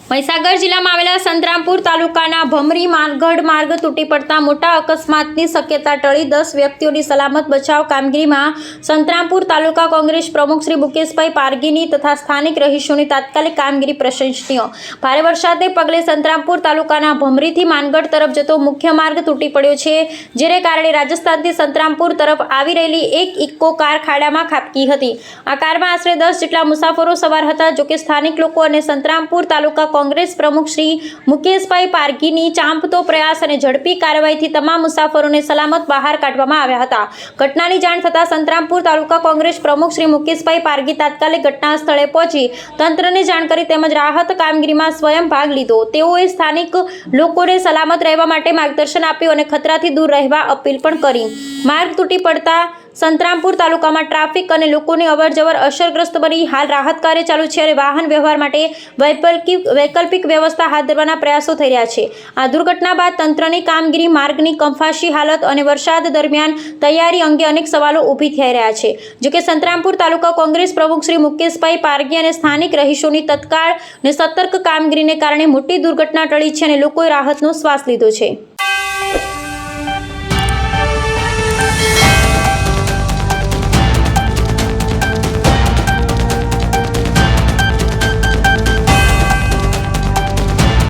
મહીસાગર જિલ્લામાં આવેલા સંતરામપુર તાલુકાના ભમરી માનગઢ માર્ગ તૂટી પડતા મોટા અકસ્માતની શક્યતા ટળી 10 વ્યક્તિઓની સલામત બચાવ કામગીરીમાં સંતરામપુર તાલુકા કોંગ્રેસ પ્રમુખ શ્રી મુકેશભાઈ પારગીની તથા સ્થાનિક રહીશોની તાત્કાલિક કામગીરી પ્રશંસનીય। ભારે વરસાદને પગલે સંતરામપુર તાલુકાના ભમરીથી માનગઢ તરફ જતો મુખ્ય માર્ગ તૂટી પડ્યો છે, જેને કારણે રાજસ્થાનથી સંતરામપુર તરફ આવી રહેલી એક ઇકો કાર ખાડામાં ખાબકી હતી। આ કારમાં આશરે 10 જેટલા મુસાફરો સવાર હતા। જોકે સ્થાનિક લોકો અને સંતરામપુર તાલુકા કોંગ્રેસ પ્રમુખ શ્રી મુકેશભાઈ પારગીની ચાંપતો પ્રયાસ અને ઝડપી કાર્યવાહીથી તમામ મુસાફરોને સલામત બહાર કાઢવામાં આવ્યા હતા। ઘટનાની જાણ થતાં સંતરામપુર તાલુકા કોંગ્રેસ પ્રમુખ શ્રી મુકેશભાઈ પારગી તાત્કાલિક ઘટના સ્થળે પહોંચી તંત્રને જાણ કરી તેમજ રાહત કામગીરીમાં સ્વયં ભાગ લીધો। તેઓએ સ્થાનિક લોકોને સલામત રહેવા માટે માર્ગદર્શન આપ્યું અને ખતરાથી દૂર રહેવા અપીલ પણ કરી। માર્ગ તૂટી પડતા સંતરામપુર તાલુકામાં ટ્રાફિક અને લોકોની અવરજવર અસરગ્રસ્ત બની હાલ રાહત કાર્ય ચાલુ છે અને વાહન વ્યવહાર માટે વૈકલ્પિક વ્યવસ્થા હાથ ધરવાના પ્રયાસો થઈ રહ્યા છે। આ દુર્ઘટના બાદ તંત્રની કામગીરી, માર્ગની કંફાશી હાલત અને વરસાદ દરમિયાન તૈયારી અંગે અનેક સવાલો ઊભી થઈ રહ્યા છે। જોકે સંતરામપુર તાલુકા કોંગ્રેસ પ્રમુખ શ્રી મુકેશભાઈ પારગી અને સ્થાનિક રહીશોની તત્કાળ અને સતર્ક કામગીરીને કારણે મોટી દુર્ઘટના ટળી છે અને લોકોએ રાહતનો શ્વાસ લીધો છે।